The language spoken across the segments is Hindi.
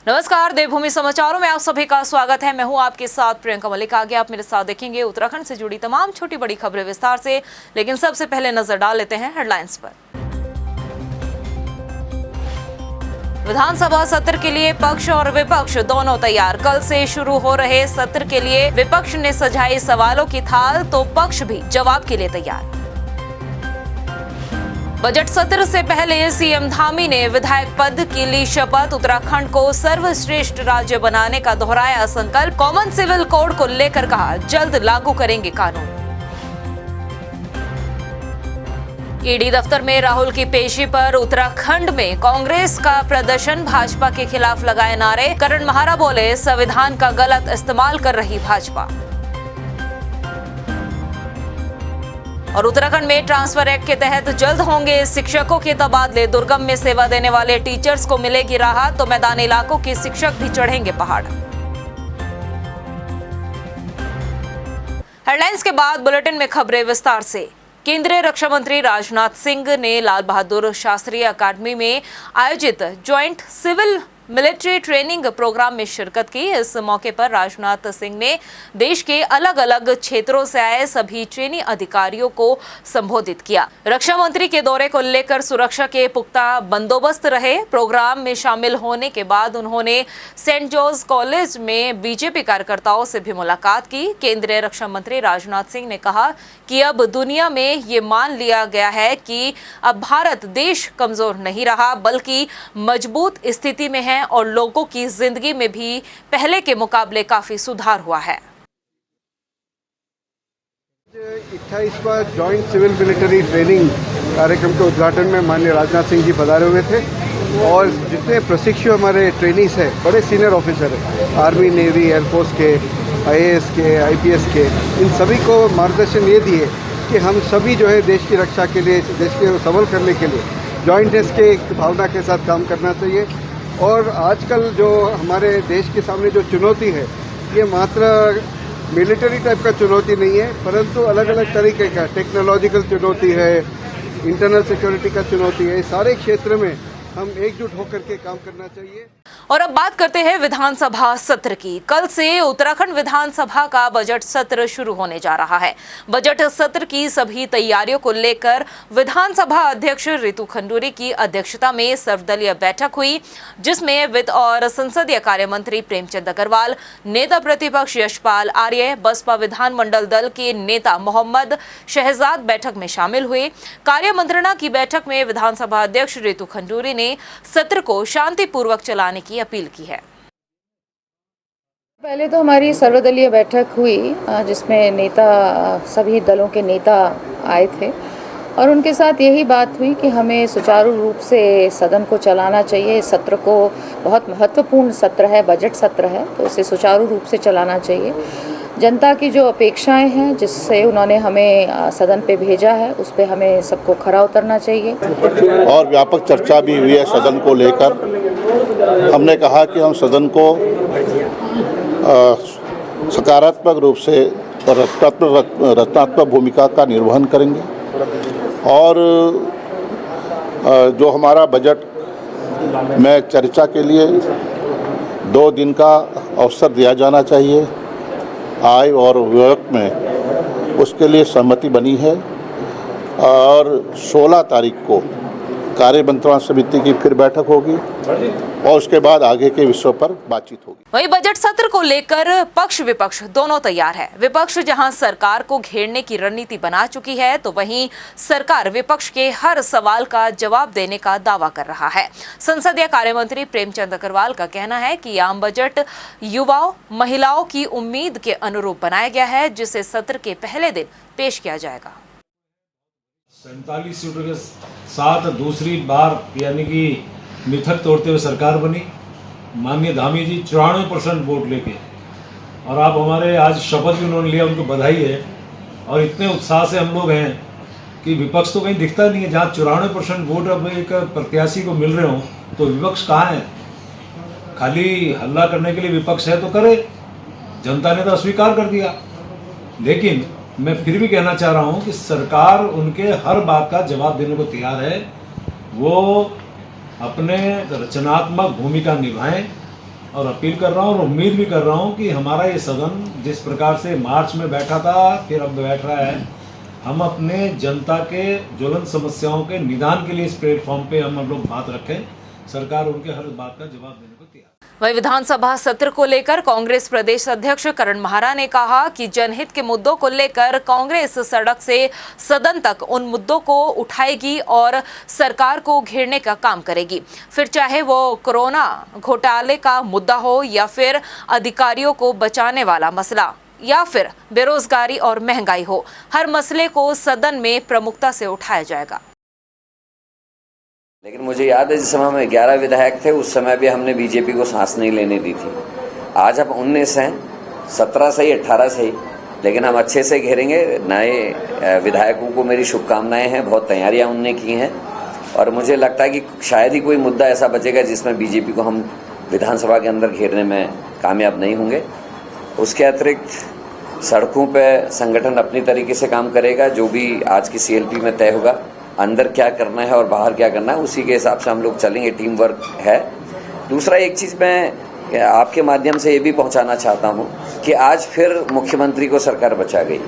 नमस्कार, देवभूमि समाचारों में आप सभी का स्वागत है। मैं हूं आपके साथ प्रियंका मलिक। आगे आप मेरे साथ देखेंगे उत्तराखंड से जुड़ी तमाम छोटी बड़ी खबरें विस्तार से, लेकिन सबसे पहले नजर डाल लेते हैं हेडलाइंस पर। विधानसभा सत्र के लिए पक्ष और विपक्ष दोनों तैयार। कल से शुरू हो रहे सत्र के लिए विपक्ष ने सजाई सवालों की थाल, तो पक्ष भी जवाब के लिए तैयार। बजट सत्र से पहले सीएम धामी ने विधायक पद की ली शपथ। उत्तराखंड को सर्वश्रेष्ठ राज्य बनाने का दोहराया संकल्प। कॉमन सिविल कोड को लेकर कहा, जल्द लागू करेंगे कानून। ईडी दफ्तर में राहुल की पेशी पर उत्तराखंड में कांग्रेस का प्रदर्शन। भाजपा के खिलाफ लगाए नारे। करण महारा बोले, संविधान का गलत इस्तेमाल कर रही भाजपा। और उत्तराखंड में ट्रांसफर एक्ट के तहत जल्द होंगे शिक्षकों के तबादले। दुर्गम में सेवा देने वाले टीचर्स को मिलेगी राहत, तो मैदानी इलाकों के शिक्षक भी चढ़ेंगे पहाड़। हेडलाइंस के बाद बुलेटिन में खबरें विस्तार से। केंद्रीय रक्षा मंत्री राजनाथ सिंह ने लाल बहादुर शास्त्री अकादमी में आयोजित joint civil military training program में शिरकत की। इस मौके पर राजनाथ सिंह ने देश के अलग अलग क्षेत्रों से आए सभी ट्रेनी अधिकारियों को संबोधित किया। रक्षा मंत्री के दौरे को लेकर सुरक्षा के पुख्ता बंदोबस्त रहे। प्रोग्राम में शामिल होने के बाद उन्होंने सेंट जॉर्ज कॉलेज में बीजेपी कार्यकर्ताओं से भी मुलाकात की। केंद्रीय रक्षा मंत्री राजनाथ सिंह ने कहा कि अब दुनिया में ये मान लिया गया है कि अब भारत देश कमजोर नहीं रहा, बल्कि मजबूत स्थिति में है और लोगों की जिंदगी में भी पहले के मुकाबले काफी सुधार हुआ है। 28वां जॉइंट सिविल मिलिट्री ट्रेनिंग कार्यक्रम के उद्घाटन में माननीय राजनाथ सिंह जी पधारे हुए थे और जितने प्रशिक्षु हमारे ट्रेनीज हैं, बड़े सीनियर ऑफिसर हैं, आर्मी, नेवी, एयरफोर्स के, आईएएस के, आईपीएस के, इन सभी को मार्गदर्शन ये दिए कि हम सभी जो है देश की रक्षा के लिए, देश के सबल करने के लिए जॉइंटनेस के एक भावना के साथ काम करना चाहिए। और आजकल जो हमारे देश के सामने जो चुनौती है, ये मात्र मिलिट्री टाइप का चुनौती नहीं है, परंतु अलग अलग तरीके का टेक्नोलॉजिकल चुनौती है, इंटरनल सिक्योरिटी का चुनौती है। सारे क्षेत्र में हम एकजुट होकर के काम करना चाहिए। और अब बात करते हैं विधानसभा सत्र की। कल से उत्तराखंड विधानसभा का बजट सत्र शुरू होने जा रहा है। बजट सत्र की सभी तैयारियों को लेकर विधानसभा अध्यक्ष रितु खंडूरी की अध्यक्षता में सर्वदलीय बैठक हुई, जिसमें वित्त और संसदीय कार्य मंत्री प्रेमचंद अग्रवाल, नेता प्रतिपक्ष यशपाल आर्य, बसपा विधानमंडल दल के नेता मोहम्मद शहजाद बैठक में शामिल हुए। कार्य मंत्रणा की बैठक में विधानसभा अध्यक्ष रितु खंडूरी ने सत्र को शांतिपूर्वक चलाने की अपील की है। पहले तो हमारी सर्वदलीय बैठक हुई, जिसमें सभी दलों के नेता आए थे और उनके साथ यही बात हुई कि हमें सुचारू रूप से सदन को चलाना चाहिए। इस सत्र को बहुत महत्वपूर्ण सत्र है, बजट सत्र है, तो इसे सुचारू रूप से चलाना चाहिए। जनता की जो अपेक्षाएं हैं, जिससे उन्होंने हमें सदन पे भेजा है, उस पे हमें सबको खरा उतरना चाहिए। और व्यापक चर्चा भी हुई है सदन को लेकर। हमने कहा कि हम सदन को सकारात्मक रूप से रचनात्मक भूमिका का निर्वहन करेंगे और जो हमारा बजट में चर्चा के लिए 2 दिन का अवसर दिया जाना चाहिए आय और व्यय में, उसके लिए सहमति बनी है और 16 तारीख को कार्य मंत्रणा समिति की फिर बैठक होगी और उसके बाद आगे के विषयों पर बातचीत होगी। वहीं बजट सत्र को लेकर पक्ष विपक्ष दोनों तैयार है। विपक्ष जहां सरकार को घेरने की रणनीति बना चुकी है, तो वहीं सरकार विपक्ष के हर सवाल का जवाब देने का दावा कर रहा है। संसदीय कार्य मंत्री प्रेमचंद अग्रवाल का कहना है कि आम बजट युवाओं, महिलाओं की उम्मीद के अनुरूप बनाया गया है, जिसे सत्र के पहले दिन पेश किया जाएगा। 47 सीटों के साथ दूसरी बार यानी कि मिथक तोड़ते हुए सरकार बनी। माननीय धामी जी 94% वोट लेके, और आप हमारे आज शपथ भी उन्होंने लिया, उनको बधाई है। और इतने उत्साह से हम लोग हैं कि विपक्ष तो कहीं दिखता नहीं है। जहाँ 94% वोट अब एक प्रत्याशी को मिल रहे हों, तो विपक्ष कहाँ है? खाली हल्ला करने के लिए विपक्ष है तो करे, जनता ने तो अस्वीकार कर दिया। लेकिन मैं फिर भी कहना चाह रहा हूं कि सरकार उनके हर बात का जवाब देने को तैयार है। वो अपने रचनात्मक भूमिका निभाएं और अपील कर रहा हूँ और उम्मीद भी कर रहा हूँ कि हमारा ये सदन जिस प्रकार से मार्च में बैठा था फिर अब बैठ रहा है, हम अपने जनता के ज्वलंत समस्याओं के निदान के लिए इस प्लेटफॉर्म पे हम लोग बात रखें। सरकार उनके हर बात का जवाब देने को तैयार। वहीं विधानसभा सत्र को लेकर कांग्रेस प्रदेश अध्यक्ष करण महारा ने कहा कि जनहित के मुद्दों को लेकर कांग्रेस सड़क से सदन तक उन मुद्दों को उठाएगी और सरकार को घेरने का काम करेगी, फिर चाहे वो कोरोना घोटाले का मुद्दा हो या फिर अधिकारियों को बचाने वाला मसला या फिर बेरोजगारी और महंगाई हो, हर मसले को सदन में प्रमुखता से उठाया जाएगा। लेकिन मुझे याद है जिस समय में 11 विधायक थे उस समय भी हमने बीजेपी को सांस नहीं लेने दी थी। आज हम 19 हैं, 17 सही 18 सही, लेकिन हम अच्छे से घेरेंगे। नए विधायकों को मेरी शुभकामनाएं हैं, बहुत तैयारियां उनने की हैं और मुझे लगता है कि शायद ही कोई मुद्दा ऐसा बचेगा जिसमें बीजेपी को हम विधानसभा के अंदर घेरने में कामयाब नहीं होंगे। उसके अतिरिक्त सड़कों पर संगठन अपनी तरीके से काम करेगा, जो भी आज की CLP में तय होगा, अंदर क्या करना है और बाहर क्या करना है उसी के हिसाब से हम लोग चलेंगे, टीम वर्क है। दूसरा एक चीज़ मैं आपके माध्यम से ये भी पहुंचाना चाहता हूं कि आज फिर मुख्यमंत्री को सरकार बचा गई।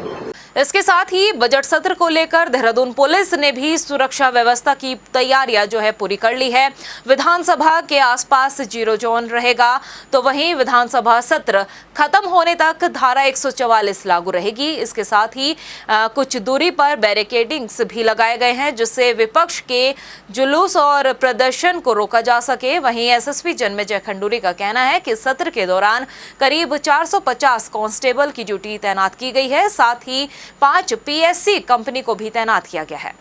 इसके साथ ही बजट सत्र को लेकर देहरादून पुलिस ने भी सुरक्षा व्यवस्था की तैयारियां जो है पूरी कर ली है। विधानसभा के आसपास जीरो जोन रहेगा, तो वहीं विधानसभा सत्र खत्म होने तक धारा 144 लागू रहेगी। इसके साथ ही कुछ दूरी पर बैरिकेडिंग्स भी लगाए गए हैं जिससे विपक्ष के जुलूस और प्रदर्शन को रोका जा सके। वहीं SSP जन्मेजय खंडूरी का कहना है कि सत्र के दौरान करीब 450 कांस्टेबल की ड्यूटी तैनात की गई है, साथ ही 5 PSC कंपनी को भी तैनात किया गया है।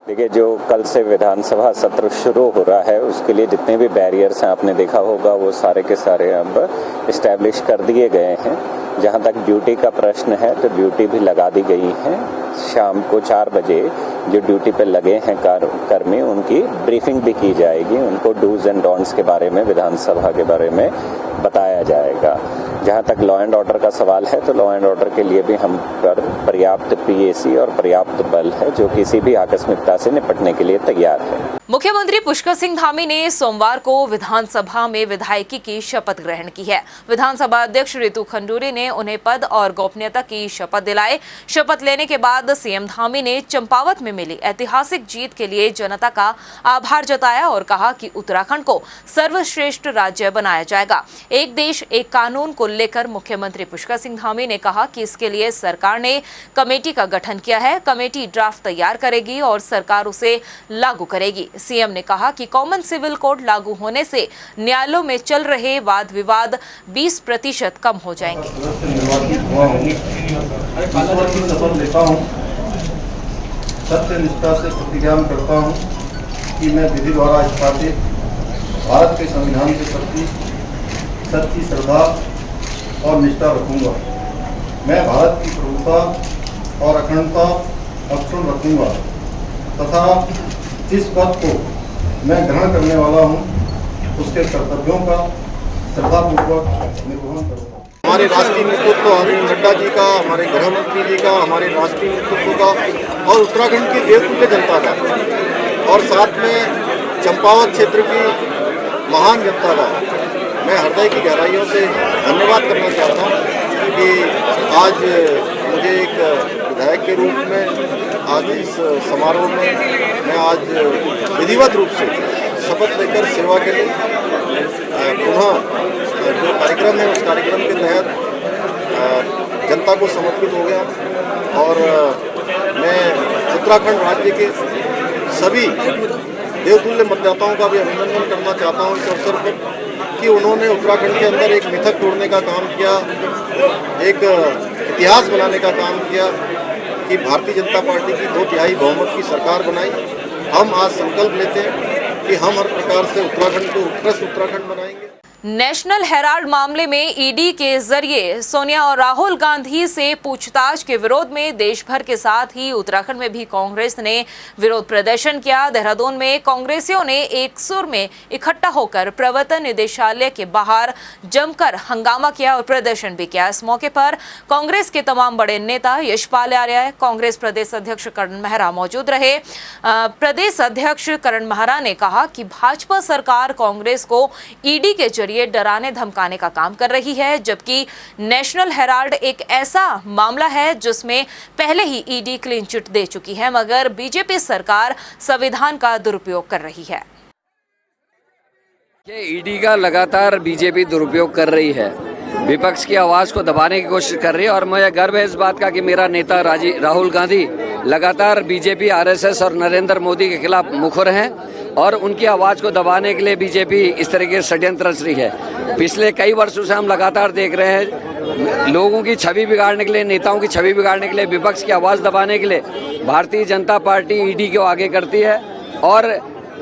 देखिए, जो कल से विधानसभा सत्र शुरू हो रहा है उसके लिए जितने भी बैरियर्स हैं आपने देखा होगा वो सारे के सारे अब इस्टेब्लिश कर दिए गए हैं। जहां तक ड्यूटी का प्रश्न है तो ड्यूटी भी लगा दी गई है। शाम को 4 बजे जो ड्यूटी पे लगे हैं कर्मी उनकी ब्रीफिंग भी की जाएगी, उनको डूज एंड डोंट्स के बारे में, विधानसभा के बारे में बताया जाएगा। जहां तक लॉ एंड ऑर्डर का सवाल है तो लॉ एंड ऑर्डर के लिए भी हम पर पर्याप्त PAC और पर्याप्त बल है जो किसी भी आकस्मिकता से निपटने के लिए तैयार है। मुख्यमंत्री पुष्कर सिंह धामी ने सोमवार को विधानसभा में विधायकी की शपथ ग्रहण की है। विधानसभा अध्यक्ष रितु खंडूरी ने उन्हें पद और गोपनीयता की शपथ दिलाई। शपथ लेने के बाद CM धामी ने चंपावत में मिली ऐतिहासिक जीत के लिए जनता का आभार जताया और कहा कि उत्तराखंड को सर्वश्रेष्ठ राज्य बनाया जाएगा। एक देश एक कानून को लेकर मुख्यमंत्री पुष्कर सिंह धामी ने कहा कि इसके लिए सरकार ने कमेटी का गठन किया है। कमेटी ड्राफ्ट तैयार करेगी और सरकार उसे लागू करेगी। CM ने कहा कि कॉमन सिविल कोड लागू होने से न्यायालयों में चल रहे वाद विवाद 20% कम हो जाएंगे। सत्यनिष्ठा से प्रतिज्ञा करता हूँ कि मैं विधि द्वारा स्थापित भारत के संविधान के प्रति सच्ची श्रद्धा और निष्ठा रखूंगा। मैं भारत की प्रभुता और अखंडता अक्षुण्ण रखूंगा तथा जिस पद को मैं ग्रहण करने वाला हूँ उसके कर्तव्यों का श्रद्धापूर्वक निर्वहन करूँगा। हमारे राष्ट्रीय नेतृत्व अर्जुन नड्डा जी का, हमारे गृह मंत्री जी का, हमारे राष्ट्रीय नेतृत्व का और उत्तराखंड की देवतुल्य जनता का और साथ में चंपावत क्षेत्र की महान जनता का मैं हृदय की गहराइयों से धन्यवाद करना चाहता हूँ कि आज मुझे एक विधायक के रूप में आज इस समारोह में मैं आज विधिवत रूप से शपथ लेकर सेवा के लिए पुनः जो कार्यक्रम है उस कार्यक्रम के तहत जनता को समर्पित हो गया और मैं उत्तराखंड राज्य के सभी देवतुल्य मतदाताओं का भी अभिनंदन करना चाहता हूँ इस अवसर पर कि उन्होंने उत्तराखंड के अंदर एक मिथक तोड़ने का काम किया, एक इतिहास बनाने का काम किया कि भारतीय जनता पार्टी की 2/3 बहुमत की सरकार बनाई। हम आज संकल्प लेते हैं कि हम हर प्रकार से उत्तराखंड को उत्कृष्ट उत्तराखंड बनाएंगे। नेशनल हेराल्ड मामले में ईडी के जरिए सोनिया और राहुल गांधी से पूछताछ के विरोध में देश भर के साथ ही उत्तराखंड में भी कांग्रेस ने विरोध प्रदर्शन किया। देहरादून में कांग्रेसियों ने एक सुर में इकट्ठा होकर प्रवर्तन निदेशालय के बाहर जमकर हंगामा किया और प्रदर्शन भी किया। इस मौके पर कांग्रेस के तमाम बड़े नेता यशपाल आर्य, कांग्रेस प्रदेश अध्यक्ष करण मेहरा मौजूद रहे। प्रदेश अध्यक्ष करण मेहरा ने कहा कि भाजपा सरकार कांग्रेस को ईडी के जरिए डराने धमकाने का काम कर रही है, जबकि नेशनल हेराल्ड एक ऐसा मामला है जिसमें पहले ही ईडी क्लीन चिट दे चुकी है, मगर बीजेपी सरकार संविधान का दुरुपयोग कर रही है। ईडी का लगातार बीजेपी दुरुपयोग कर रही है, विपक्ष की आवाज को दबाने की कोशिश कर रही है और मुझे गर्व है इस बात का कि मेरा नेता राहुल गांधी लगातार बीजेपी, आरएसएस और नरेंद्र मोदी के खिलाफ मुखर हैं और उनकी आवाज को दबाने के लिए बीजेपी इस तरह के षड्यंत्र रच रही है। पिछले कई वर्षों से हम लगातार देख रहे हैं, लोगों की छवि बिगाड़ने के लिए, नेताओं की छवि बिगाड़ने के लिए, विपक्ष की आवाज दबाने के लिए भारतीय जनता पार्टी ईडी को आगे करती है। और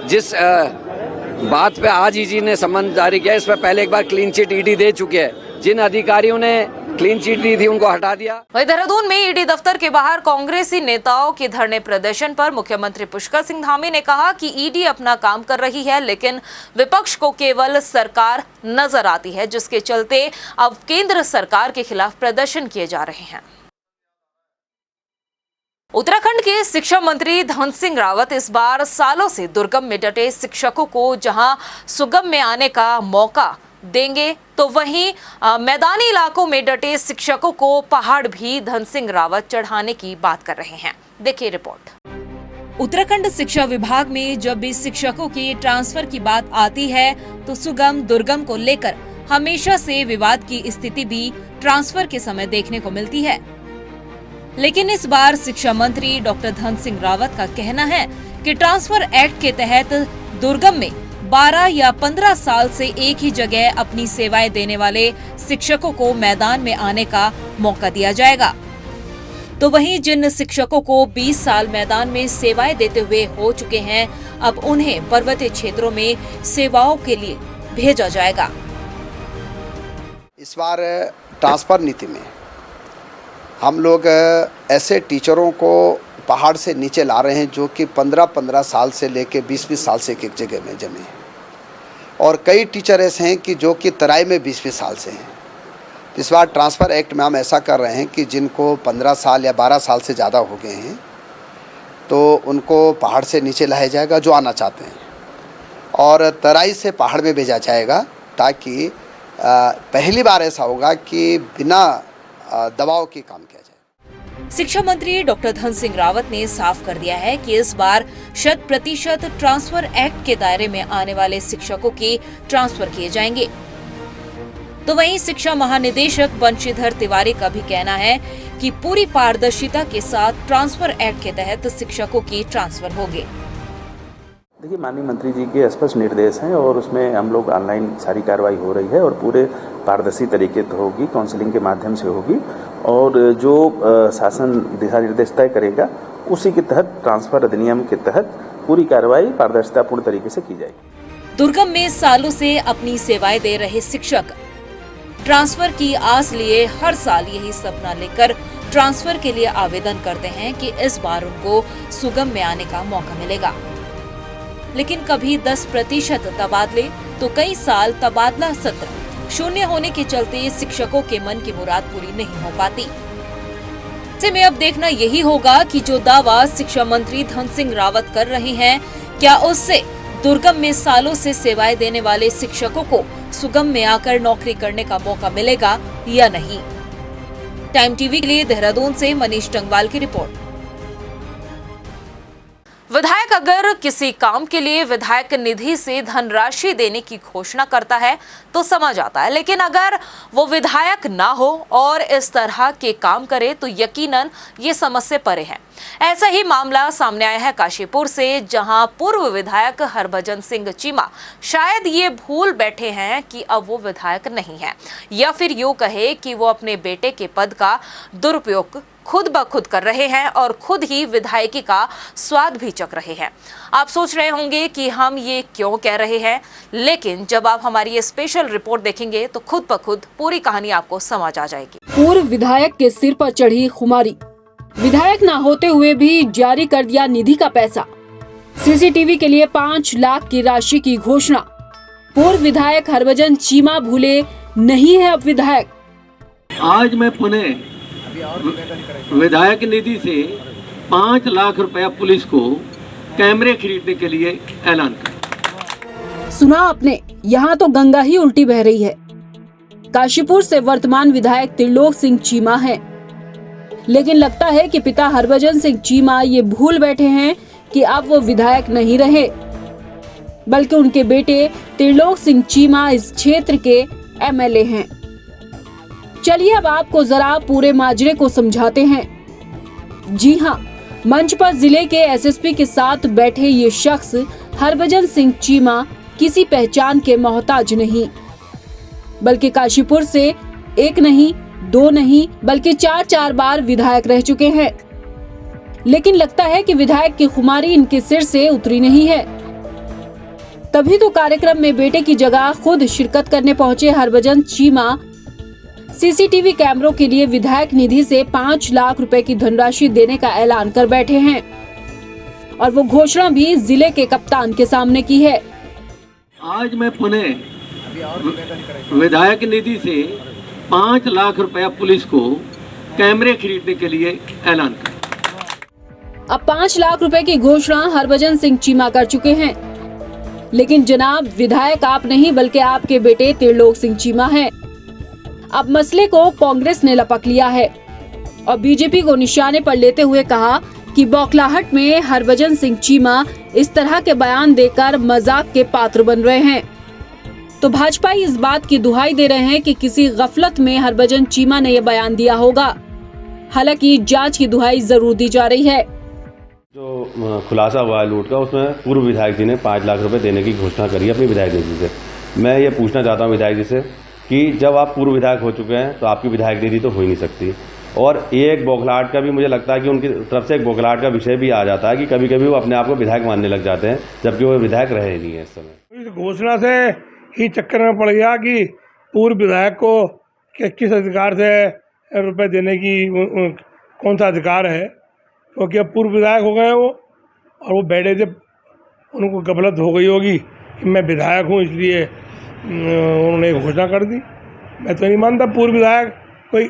जिस बात पे आज ईडी ने सम्मन जारी किया, इस पर पहले एक बार क्लीन चिट ईडी दे चुके हैं। जिन अधिकारियों ने क्लीन चिट दी थी उनको हटा दिया। वहीं देहरादून में ईडी दफ्तर के बाहर कांग्रेसी नेताओं के धरने प्रदर्शन पर मुख्यमंत्री पुष्कर सिंह धामी ने कहा कि ईडी अपना काम कर रही है, लेकिन विपक्ष को केवल सरकार नजर आती है, जिसके चलते अब केंद्र सरकार के खिलाफ प्रदर्शन किए जा रहे हैं। उत्तराखंड के शिक्षा मंत्री धन सिंह रावत इस बार सालों से दुर्गम में डटे शिक्षकों को जहां सुगम में आने का मौका देंगे, तो वहीं मैदानी इलाकों में डटे शिक्षकों को पहाड़ भी धन सिंह रावत चढ़ाने की बात कर रहे हैं। देखिए रिपोर्ट। उत्तराखंड शिक्षा विभाग में जब भी शिक्षकों के ट्रांसफर की बात आती है तो सुगम दुर्गम को लेकर हमेशा से विवाद की स्थिति भी ट्रांसफर के समय देखने को मिलती है। लेकिन इस बार शिक्षा मंत्री डॉक्टर धन सिंह रावत का कहना है कि ट्रांसफर एक्ट के तहत दुर्गम में 12 या 15 साल से एक ही जगह अपनी सेवाएं देने वाले शिक्षकों को मैदान में आने का मौका दिया जाएगा। तो वहीं जिन शिक्षकों को 20 साल मैदान में सेवाएं देते हुए हो चुके हैं, अब उन्हें पर्वतीय क्षेत्रों में सेवाओं के लिए भेजा जाएगा। इस बार ट्रांसफर नीति में हम लोग ऐसे टीचरों को पहाड़ से नीचे ला रहे हैं जो कि 15-15 साल से लेके 20-20 साल से एक जगह में जमे हैं, और कई टीचर ऐसे हैं कि जो कि तराई में 20-20 साल से हैं। इस बार ट्रांसफ़र एक्ट में हम ऐसा कर रहे हैं कि जिनको 15 साल या 12 साल से ज़्यादा हो गए हैं तो उनको पहाड़ से नीचे लाया जाएगा जो आना चाहते हैं, और तराई से पहाड़ में भेजा जाएगा, ताकि पहली बार ऐसा होगा कि बिना दबाव के काम किया जाए। शिक्षा मंत्री डॉक्टर धन सिंह रावत ने साफ कर दिया है कि इस बार 100% ट्रांसफर एक्ट के दायरे में आने वाले शिक्षकों के ट्रांसफर किए जाएंगे। तो वहीं शिक्षा महानिदेशक बंशीधर तिवारी का भी कहना है कि पूरी पारदर्शिता के साथ ट्रांसफर एक्ट के तहत शिक्षकों की ट्रांसफर होगी। देखिए, माननीय मंत्री जी के स्पष्ट निर्देश हैं और उसमें हम लोग ऑनलाइन सारी कार्रवाई हो रही है और पूरे पारदर्शी तरीके से होगी, काउंसलिंग के माध्यम से होगी, और जो शासन दिशा निर्देश तय करेगा उसी के तहत ट्रांसफर अधिनियम के तहत पूरी कार्रवाई पारदर्शितापूर्ण तरीके से की जाएगी। दुर्गम में सालों से अपनी सेवाएं दे रहे शिक्षक ट्रांसफर की आस लिए हर साल यही सपना लेकर ट्रांसफर के लिए आवेदन करते हैं कि इस बार उनको सुगम में आने का मौका मिलेगा। लेकिन कभी 10% तबादले तो कई साल तबादला सत्र शून्य होने के चलते शिक्षकों के मन की मुराद पूरी नहीं हो पाती। ऐसे में अब देखना यही होगा कि जो दावा शिक्षा मंत्री धन सिंह रावत कर रहे हैं, क्या उससे दुर्गम में सालों से सेवाएं देने वाले शिक्षकों को सुगम में आकर नौकरी करने का मौका मिलेगा या नहीं। टाइम टीवी के लिए देहरादून से मनीष टंगवाल की रिपोर्ट। विधायक अगर किसी काम के लिए विधायक निधि से धनराशि देने की घोषणा करता है तो समझ आता है, लेकिन अगर वो विधायक ना हो और इस तरह के काम करे तो यकीनन ये समझ से परे है। ऐसा ही मामला सामने आया है काशीपुर से, जहां पूर्व विधायक हरभजन सिंह चीमा शायद ये भूल बैठे हैं कि अब वो विधायक नहीं है, या फिर यूं कहे कि वो अपने बेटे के पद का दुरुपयोग खुद ब खुद कर रहे हैं और खुद ही विधायकी का स्वाद भी चख रहे हैं। आप सोच रहे होंगे कि हम ये क्यों कह रहे हैं, लेकिन जब आप हमारी ये स्पेशल रिपोर्ट देखेंगे तो खुद ब खुद पूरी कहानी आपको समझ आ जाएगी। पूर्व विधायक के सिर पर चढ़ी खुमारी, विधायक न होते हुए भी जारी कर दिया निधि का पैसा। सीसीटीवी के लिए 5 लाख की राशि की घोषणा। पूर्व विधायक हरभजन चीमा भूले नहीं है अब विधायक। आज मैं पुनः विधायक निधि से 5 लाख रुपया पुलिस को कैमरे खरीदने के लिए ऐलान कर। सुना आपने, यहाँ तो गंगा ही उल्टी बह रही है। काशीपुर से वर्तमान विधायक त्रिलोक सिंह चीमा हैं, लेकिन लगता है कि पिता हरभजन सिंह चीमा ये भूल बैठे हैं कि अब वो विधायक नहीं रहे, बल्कि उनके बेटे त्रिलोक सिंह चीमा इस क्षेत्र के एमएलए हैं। चलिए अब आपको जरा पूरे माजरे को समझाते हैं। जी हाँ, मंच पर जिले के एसएसपी के साथ बैठे ये शख्स हरभजन सिंह चीमा किसी पहचान के मोहताज नहीं, बल्कि काशीपुर से एक नहीं, 2 नहीं, बल्कि 4 बार विधायक रह चुके हैं। लेकिन लगता है कि विधायक की खुमारी इनके सिर से उतरी नहीं है। तभी तो कार्यक्रम में बेटे की जगह खुद शिरकत करने पहुंचे हरभजन चीमा सीसीटीवी कैमरों के लिए विधायक निधि से 5 लाख रुपए की धनराशि देने का ऐलान कर बैठे हैं, और वो घोषणा भी जिले के कप्तान के सामने की है। आज मैं पुनः विधायक निधि से 5 लाख रुपया पुलिस को कैमरे खरीदने के लिए ऐलान कर। अब 5 लाख रुपए की घोषणा हरभजन सिंह चीमा कर चुके हैं, लेकिन जनाब विधायक आप नहीं बल्कि आपके बेटे त्रिलोक सिंह चीमा हैं। अब मसले को कांग्रेस ने लपक लिया है और बीजेपी को निशाने पर लेते हुए कहा कि बौखलाहट में हरभजन सिंह चीमा इस तरह के बयान देकर मजाक के पात्र बन रहे हैं। तो भाजपा इस बात की दुहाई दे रहे हैं कि किसी गफलत में हरभजन चीमा ने यह बयान दिया होगा। हालांकि जांच की दुहाई जरूर दी जा रही है। जो खुलासा हुआ है लूट का, उसमें पूर्व विधायक जी ने 5 लाख रुपए देने की घोषणा करी है अपनी विधायक निधि से। मैं ये पूछना चाहता हूँ विधायक जी से कि जब आप पूर्व विधायक हो चुके हैं तो आपकी विधायक निधि तो हो ही नहीं सकती, और एक बौखलाहट का भी मुझे लगता है कि उनकी तरफ से एक बौखलाहट का विषय भी आ जाता है कि कभी कभी वो अपने आप को विधायक मानने लग जाते हैं, जबकि वो विधायक रहे ही नहीं है इस समय। इस घोषणा से ही चक्कर में पड़ गया कि पूर्व विधायक को किस अधिकार से रुपए देने की कौन सा अधिकार है, क्योंकि अब पूर्व विधायक हो गए वो, और वो बैठे थे, उनको गफलत हो गई होगी कि मैं विधायक हूँ इसलिए उन्होंने घोषणा कर दी। मैं तो नहीं मानता पूर्व विधायक कोई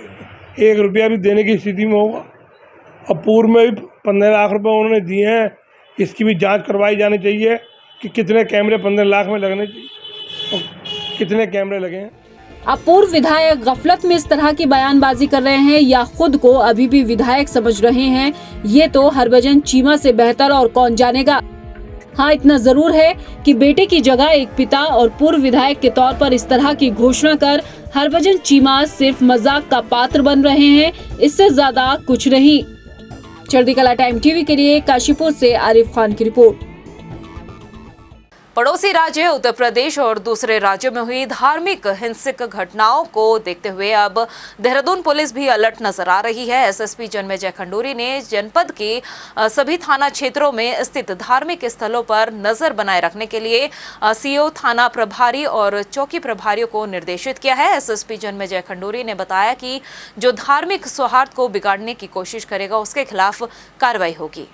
1 रुपया भी देने की स्थिति में होगा, और पूर्व में भी 15 लाख रुपए उन्होंने दिए हैं। इसकी भी जांच करवाई जानी चाहिए कि कितने कैमरे 15 लाख में लगने चाहिए और कितने कैमरे लगे हैं। अब पूर्व विधायक गफलत में इस तरह की बयानबाजी कर रहे हैं या खुद को अभी भी विधायक समझ रहे हैं, ये तो हरभजन चीमा से बेहतर और कौन जानेगा। हाँ, इतना जरूर है कि बेटे की जगह एक पिता और पूर्व विधायक के तौर पर इस तरह की घोषणा कर हरभजन चीमा सिर्फ मजाक का पात्र बन रहे हैं, इससे ज्यादा कुछ नहीं। चढ़ती कला टाइम टीवी के लिए काशीपुर से आरिफ खान की रिपोर्ट। पड़ोसी राज्य उत्तर प्रदेश और दूसरे राज्यों में हुई धार्मिक हिंसक घटनाओं को देखते हुए अब देहरादून पुलिस भी अलर्ट नजर आ रही है। एसएसपी जन्मेजय खंडूरी ने जनपद के सभी थाना क्षेत्रों में स्थित धार्मिक स्थलों पर नजर बनाए रखने के लिए सीओ, थाना प्रभारी और चौकी प्रभारियों को निर्देशित किया है। एसएसपी जन्मेजय खंडूरी ने बताया कि जो धार्मिक सौहार्द को बिगाड़ने की कोशिश करेगा उसके खिलाफ कार्रवाई होगी।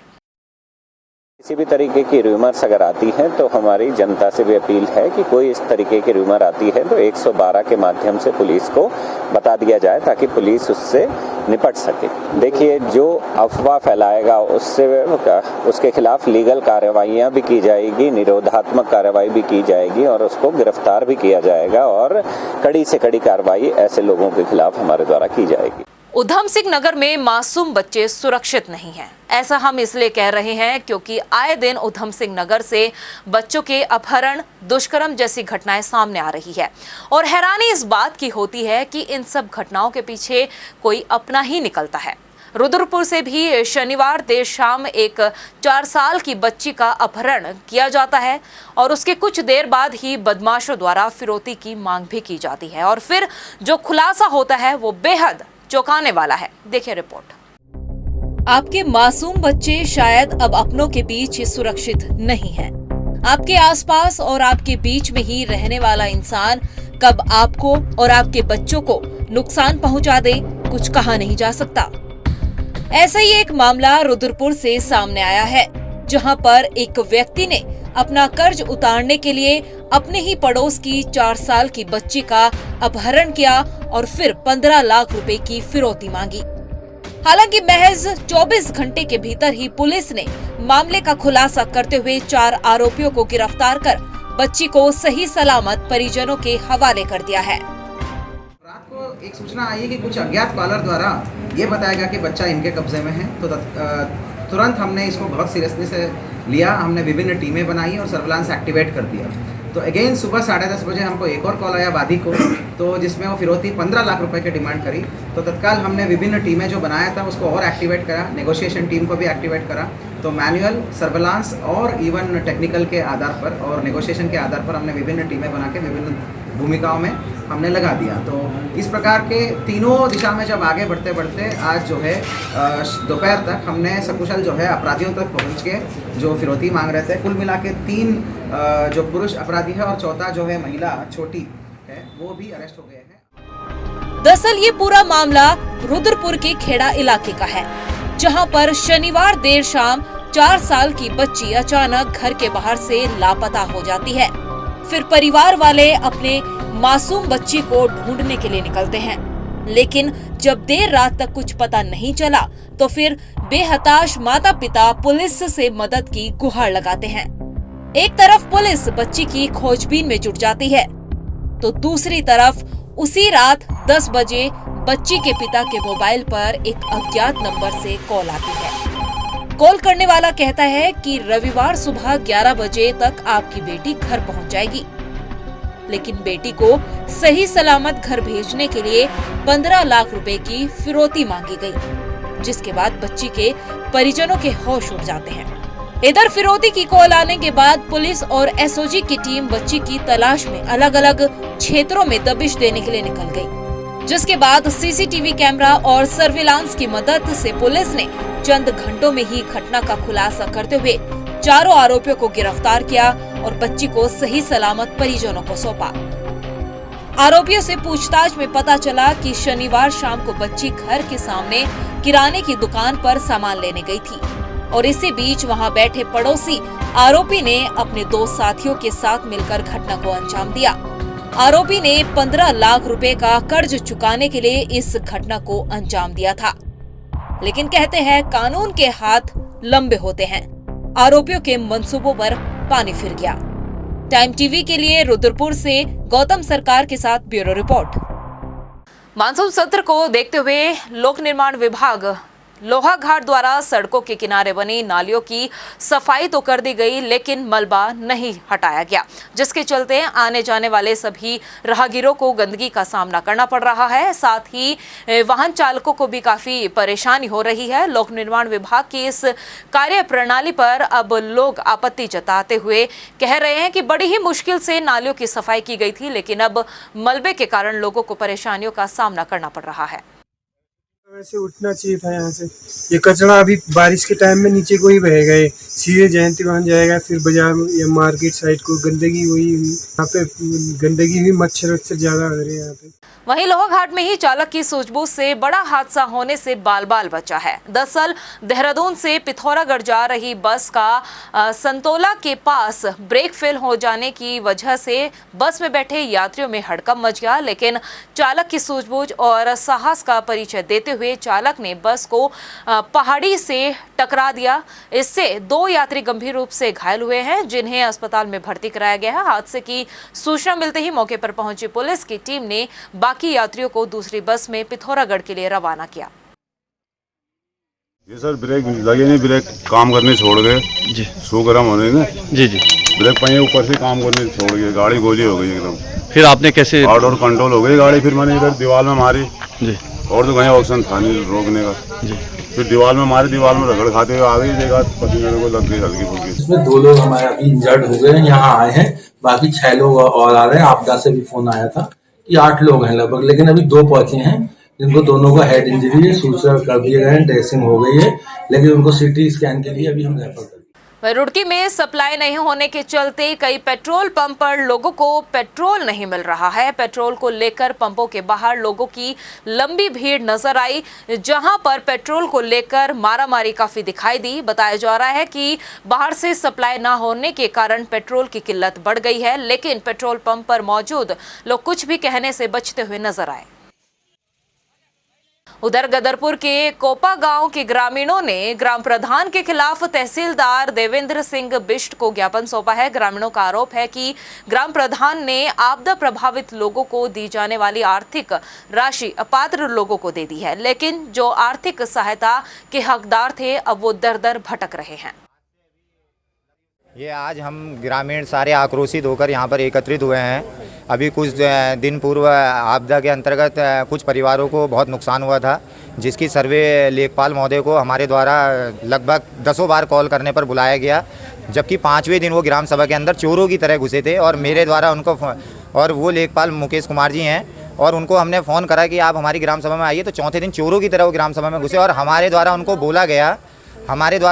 किसी भी तरीके की रूमर्स अगर आती हैं तो हमारी जनता से भी अपील है कि कोई इस तरीके की रूमर आती है तो 112 के माध्यम से पुलिस को बता दिया जाए ताकि पुलिस उससे निपट सके। देखिए, जो अफवाह फैलाएगा उसके खिलाफ लीगल कार्रवाइयाँ भी की जाएगी, निरोधात्मक कार्रवाई भी की जाएगी और उसको गिरफ्तार भी किया जाएगा और कड़ी से कड़ी कार्रवाई ऐसे लोगों के खिलाफ हमारे द्वारा की जाएगी। उधम सिंह नगर में मासूम बच्चे सुरक्षित नहीं हैं। ऐसा हम इसलिए कह रहे हैं क्योंकि आए दिन उधम सिंह नगर से बच्चों के अपहरण, दुष्कर्म जैसी घटनाएं सामने आ रही है और हैरानी इस बात की होती है कि इन सब घटनाओं के पीछे कोई अपना ही निकलता है। रुद्रपुर से भी शनिवार देर शाम एक 4 साल की बच्ची का अपहरण किया जाता है और उसके कुछ देर बाद ही बदमाशों द्वारा फिरौती की मांग भी की जाती है और फिर जो खुलासा होता है वो बेहद चौंकाने वाला है। देखिए रिपोर्ट। आपके मासूम बच्चे शायद अब अपनों के बीच सुरक्षित नहीं हैं। आपके आसपास और आपके बीच में ही रहने वाला इंसान कब आपको और आपके बच्चों को नुकसान पहुंचा दे, कुछ कहा नहीं जा सकता। ऐसा ही एक मामला रुद्रपुर से सामने आया है, जहां पर एक व्यक्ति ने अपना कर्ज उतारने के लिए अपने ही पड़ोस की 4 साल की बच्ची का अपहरण किया और फिर 15 लाख रुपए की फिरौती मांगी। हालांकि महज 24 घंटे के भीतर ही पुलिस ने मामले का खुलासा करते हुए 4 आरोपियों को गिरफ्तार कर बच्ची को सही सलामत परिजनों के हवाले कर दिया है। रात को एक सूचना आई कि कुछ अज्ञात कॉलर द्वारा ये बताया गया कि बच्चा इनके कब्जे में है, तो तुरंत हमने इसको बहुत सीरियसली से लिया। हमने विभिन्न टीमें बनाई और सर्विलांस एक्टिवेट कर दिया। तो अगेन सुबह 10:30 बजे हमको एक और कॉल आया वादी को, तो जिसमें वो फिरौती 15 लाख रुपए की डिमांड करी। तो तत्काल हमने विभिन्न टीमें जो बनाया था उसको और एक्टिवेट करा, नेगोशिएशन टीम को भी एक्टिवेट करा। तो मैनुअल, सर्विलांस और इवन टेक्निकल के आधार पर और नेगोशिएशन के आधार पर हमने विभिन्न टीमें बना के विभिन्न भूमिकाओं में हमने लगा दिया। तो इस प्रकार के तीनों दिशा में जब आगे बढ़ते बढ़ते आज जो है दोपहर तक हमने सकुशल जो है अपराधियों तक पहुंच के जो फिरौती मांग रहे थे, कुल मिला के 3 जो पुरुष अपराधी है और चौथा जो है महिला छोटी है, वो भी अरेस्ट हो गए हैं। दरअसल ये पूरा मामला रुद्रपुर के खेड़ा इलाके का है, जहां पर शनिवार देर शाम 4 साल की बच्ची अचानक घर के बाहर से लापता हो जाती है। फिर परिवार वाले अपने मासूम बच्ची को ढूंढने के लिए निकलते हैं, लेकिन जब देर रात तक कुछ पता नहीं चला तो फिर बेहताश माता पिता पुलिस से मदद की गुहार लगाते हैं। एक तरफ पुलिस बच्ची की खोजबीन में जुट जाती है, तो दूसरी तरफ उसी रात 10 बजे बच्ची के पिता के मोबाइल पर एक अज्ञात नंबर से कॉल आती है। कॉल करने वाला कहता है कि रविवार सुबह 11 बजे तक आपकी बेटी घर पहुंच जाएगी, लेकिन बेटी को सही सलामत घर भेजने के लिए 15 लाख रुपए की फिरौती मांगी गई, जिसके बाद बच्ची के परिजनों के होश उड़ जाते हैं। इधर फिरौती की कॉल आने के बाद पुलिस और एसओजी की टीम बच्ची की तलाश में अलग अलग क्षेत्रों में दबिश देने के लिए निकल गई, जिसके बाद सीसीटीवी कैमरा और सर्विलांस की मदद से पुलिस ने चंद घंटों में ही घटना का खुलासा करते हुए चारों आरोपियों को गिरफ्तार किया और बच्ची को सही सलामत परिजनों को सौंपा। आरोपियों से पूछताछ में पता चला कि शनिवार शाम को बच्ची घर के सामने किराने की दुकान पर सामान लेने गई थी और इसी बीच वहां बैठे पड़ोसी आरोपी ने अपने 2 साथियों के साथ मिलकर घटना को अंजाम दिया। आरोपी ने 15 लाख रुपए का कर्ज चुकाने के लिए इस घटना को अंजाम दिया था, लेकिन कहते हैं कानून के हाथ लंबे होते हैं। आरोपियों के मंसूबों पर पानी फिर गया। टाइम टीवी के लिए रुद्रपुर से गौतम सरकार के साथ ब्यूरो रिपोर्ट। मानसून सत्र को देखते हुए लोक निर्माण विभाग लोहा घाट द्वारा सड़कों के किनारे बनी नालियों की सफाई तो कर दी गई, लेकिन मलबा नहीं हटाया गया, जिसके चलते आने जाने वाले सभी राहगीरों को गंदगी का सामना करना पड़ रहा है। साथ ही वाहन चालकों को भी काफी परेशानी हो रही है। लोक निर्माण विभाग की इस कार्य प्रणाली पर अब लोग आपत्ति जताते हुए कह रहे हैं कि बड़ी ही मुश्किल से नालियों की सफाई की गई थी, लेकिन अब मलबे के कारण लोगों को परेशानियों का सामना करना पड़ रहा है। वैसे उठना चाहिए था यहाँ से। ये कचरा अभी बारिश के टाइम में नीचे को ही बहेगा, ये सीधे जयंती वहाँ जाएगा, फिर बाजार या मार्केट साइड को गंदगी हुई यहाँ पे गंदगी हुई, मच्छर ज्यादा हो रहे हैं यहाँ पे। वहीं लोहा घाट में ही चालक की सूझबूझ से बड़ा हादसा होने से बाल बाल बचा है। दरअसल देहरादून से पिथौरागढ़ जा रही बस का संतोला के पास ब्रेक फेल हो जाने की वजह से बस में बैठे यात्रियों में हड़कंप मच गया, लेकिन चालक की सूझबूझ और साहस का परिचय देते हुए चालक ने बस को पहाड़ी से टकरा दिया। इससे 2 यात्री गंभीर रूप से घायल हुए हैं, जिन्हें अस्पताल में भर्ती कराया गया है। हादसे की सूचना मिलते ही मौके पर पहुंची पुलिस की टीम ने बाकी यात्रियों को दूसरी बस में पिथौरागढ़ के लिए रवाना किया। जी सर, ब्रेक लगे नहीं, ब्रेक काम करने छोड़ गए जी, सो गर्म होने ने जी ब्रेक पहिए ऊपर से काम करने छोड़ गए, गाड़ी गोली हो गई एकदम। फिर आपने कैसे आउटडोर कंट्रोल हो गई गाड़ी, फिर मैंने इधर दीवार में मारी जी, और तो कहीं ऑप्शन था नहीं रोकने का जी, फिर दीवार में मारी, दीवार में रगड़ खाते हुए आ गई, देखा पसीने को लग गई हल्की फुल्की। इसमें 2 लोग हमारे अभी इंजर्ड हो गए, यहाँ आए हैं, बाकी 6 लोग और आ रहे हैं। आपदा से भी फोन आया था कि 8 लोग हैं लगभग, लेकिन अभी 2 पहुंचे हैं। जिनको दोनों को हेड इंजरी है, सूचना कर दिए गए हैं, ड्रेसिंग हो गई है, लेकिन उनको सीटी स्कैन के लिए अभी हम रेफर कर। रुड़की में सप्लाई नहीं होने के चलते कई पेट्रोल पंप पर लोगों को पेट्रोल नहीं मिल रहा है। पेट्रोल को लेकर पंपों के बाहर लोगों की लंबी भीड़ नजर आई, जहां पर पेट्रोल को लेकर मारामारी काफी दिखाई दी। बताया जा रहा है कि बाहर से सप्लाई न होने के कारण पेट्रोल की किल्लत बढ़ गई है, लेकिन पेट्रोल पंप पर मौजूद लोग कुछ भी कहने से बचते हुए नजर आए। उधर गदरपुर के कोपा गांव के ग्रामीणों ने ग्राम प्रधान के खिलाफ तहसीलदार देवेंद्र सिंह बिष्ट को ज्ञापन सौंपा है। ग्रामीणों का आरोप है कि ग्राम प्रधान ने आपदा प्रभावित लोगों को दी जाने वाली आर्थिक राशि अपात्र लोगों को दे दी है, लेकिन जो आर्थिक सहायता के हकदार थे अब वो दर दर भटक रहे हैं। ये आज हम ग्रामीण सारे आक्रोशित होकर यहाँ पर एकत्रित हुए हैं। अभी कुछ दिन पूर्व आपदा के अंतर्गत कुछ परिवारों को बहुत नुकसान हुआ था, जिसकी सर्वे लेखपाल महोदय को हमारे द्वारा लगभग 10 बार कॉल करने पर बुलाया गया, जबकि 5वें दिन वो ग्राम सभा के अंदर चोरों की तरह घुसे थे और मेरे द्वारा उनको, और वो लेखपाल मुकेश कुमार जी हैं, और उनको हमने फ़ोन करा कि आप हमारी ग्राम सभा में आइए, तो चौथे दिन चोरों की तरह वो ग्राम सभा में घुसे और हमारे द्वारा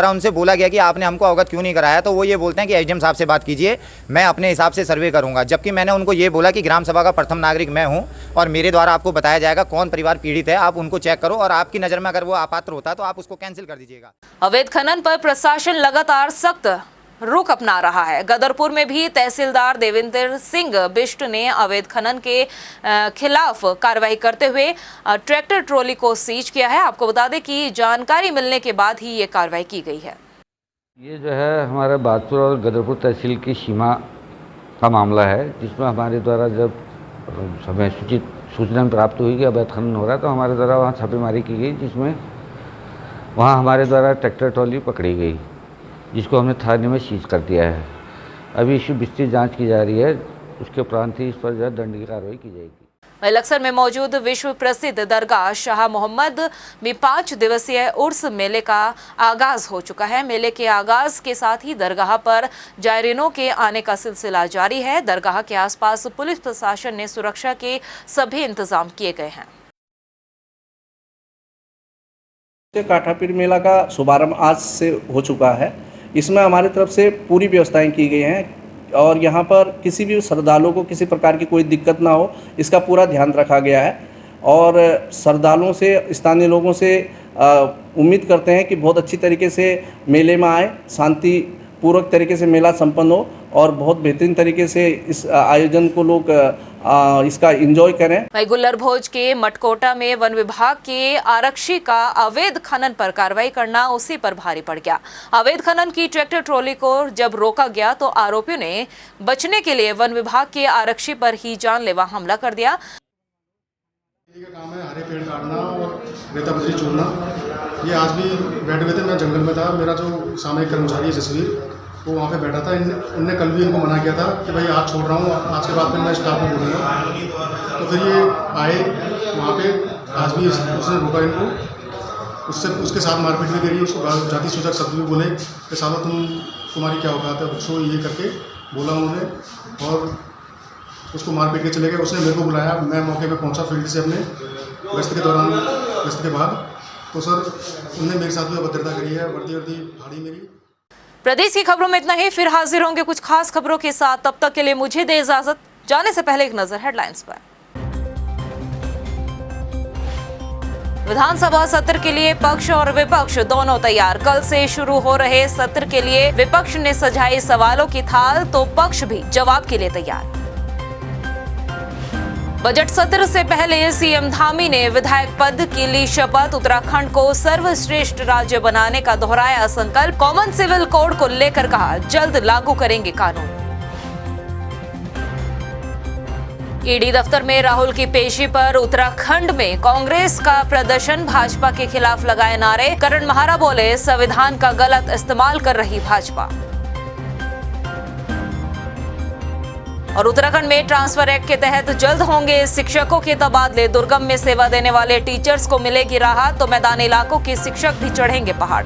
उनसे बोला गया कि आपने हमको अवगत क्यों नहीं कराया। तो वो ये बोलते हैं कि एसडीएम साहब से बात कीजिए, मैं अपने हिसाब से सर्वे करूंगा। जबकि मैंने उनको ये बोला कि ग्राम सभा का प्रथम नागरिक मैं हूं और मेरे द्वारा आपको बताया जाएगा कौन परिवार पीड़ित है, आप उनको चेक करो और आपकी नज़र में अगर वो अपात्र होता तो आप उसको कैंसिल कर दीजिएगा। अवैध खनन पर प्रशासन लगातार सख्त रुख अपना रहा है। गदरपुर में भी तहसीलदार देवेंद्र सिंह बिष्ट ने अवैध खनन के खिलाफ कार्रवाई करते हुए ट्रैक्टर ट्रॉली को सीज किया है। आपको बता दें कि जानकारी मिलने के बाद ही ये कार्रवाई की गई है। ये जो है हमारे बादपुर और गदरपुर तहसील की सीमा का मामला है, जिसमें हमारे द्वारा जब हमें सूचना प्राप्त हुई कि अवैध खनन हो रहा है तो हमारे द्वारा वहाँ छापेमारी की गई, जिसमें वहाँ हमारे द्वारा ट्रैक्टर ट्रॉली पकड़ी गई, जिसको हमने थाने में सीज कर दिया है। अभी इसकी विस्तृत जांच की जा रही है, उसके उपरांत ही इस पर जो है दंड की कार्रवाई की जाएगी। लक्सर में मौजूद विश्व प्रसिद्ध दरगाह शाह मोहम्मद में 5 दिवसीय उर्स मेले का आगाज हो चुका है। मेले के आगाज के साथ ही दरगाह पर जायरीनों के आने का सिलसिला जारी है। दरगाह के आसपास पुलिस प्रशासन ने सुरक्षा के सभी इंतजाम किए गए हैं। काठापीर मेला का शुभारंभ आज से हो चुका है। इसमें हमारी तरफ से पूरी व्यवस्थाएं की गई हैं और यहाँ पर किसी भी श्रद्धालुओं को किसी प्रकार की कोई दिक्कत ना हो, इसका पूरा ध्यान रखा गया है। और श्रद्धालुओं से, स्थानीय लोगों से उम्मीद करते हैं कि बहुत अच्छी तरीके से मेले में आए, शांति पूर्वक तरीके से मेला संपन्न हो और बहुत बेहतरीन तरीके से इस आयोजन को लोग इसका एंजॉय करें। वहीं गुल्लर भोज के मटकोटा में वन विभाग के आरक्षी का अवैध खनन पर कार्रवाई करना उसी पर भारी पड़ गया। अवैध खनन की ट्रैक्टर ट्रॉली को जब रोका गया तो आरोपियों ने बचने के लिए वन विभाग के आरक्षी पर ही जानलेवा हमला कर दिया। काम है हरे पेड़ काटना और रेता बजरी चूरना। ये आज भी बैठे हुए थे, मैं जंगल में था, मेरा जो सामयिक कर्मचारी है जसवीर, वो वहाँ पे बैठा था। इनने कल भी इनको मना किया था कि भाई आज छोड़ रहा हूँ, आज के बाद फिर मैं स्टाफ को बोलूँगा। तो फिर ये आए वहाँ पे, आज भी उसने रोका इनको, उसके साथ मारपीट भी करी, उसको जाति सूचक शब्द भी बोले कि साला तुम्हारी क्या औकात है, उसको ये करके बोला उन्होंने और उसको मार पीट के चले गए। उसने मेरे को बुलाया, मैं मौके पे पहुंचा फील्ड से अपने गश्त के दौरान, गश्त के बाद। तो सर उन्होंने मेरे साथ भी अभद्रता करी है, वर्दी फाड़ी मेरी। प्रदेश की खबरों में इतना ही, फिर हाजिर होंगे कुछ खास खबरों के साथ। तब तक के लिए मुझे दे इजाजत। जाने से पहले एक नजर हेडलाइंस पर। विधानसभा सत्र के लिए पक्ष और विपक्ष दोनों तैयार। कल से शुरू हो रहे सत्र के लिए विपक्ष ने सजाई सवालों की थाल, तो पक्ष भी जवाब के लिए तैयार। बजट सत्र से पहले सीएम धामी ने विधायक पद की ली शपथ। उत्तराखंड को सर्वश्रेष्ठ राज्य बनाने का दोहराया संकल्प। कॉमन सिविल कोड को लेकर कहा, जल्द लागू करेंगे कानून। ईडी दफ्तर में राहुल की पेशी पर उत्तराखंड में कांग्रेस का प्रदर्शन। भाजपा के खिलाफ लगाए नारे। करण महारा बोले, संविधान का गलत इस्तेमाल कर रही भाजपा। और उत्तराखंड में ट्रांसफर एक्ट के तहत जल्द होंगे शिक्षकों के तबादले। दुर्गम में सेवा देने वाले टीचर्स को मिलेगी राहत, तो मैदानी इलाकों के शिक्षक भी चढ़ेंगे पहाड़।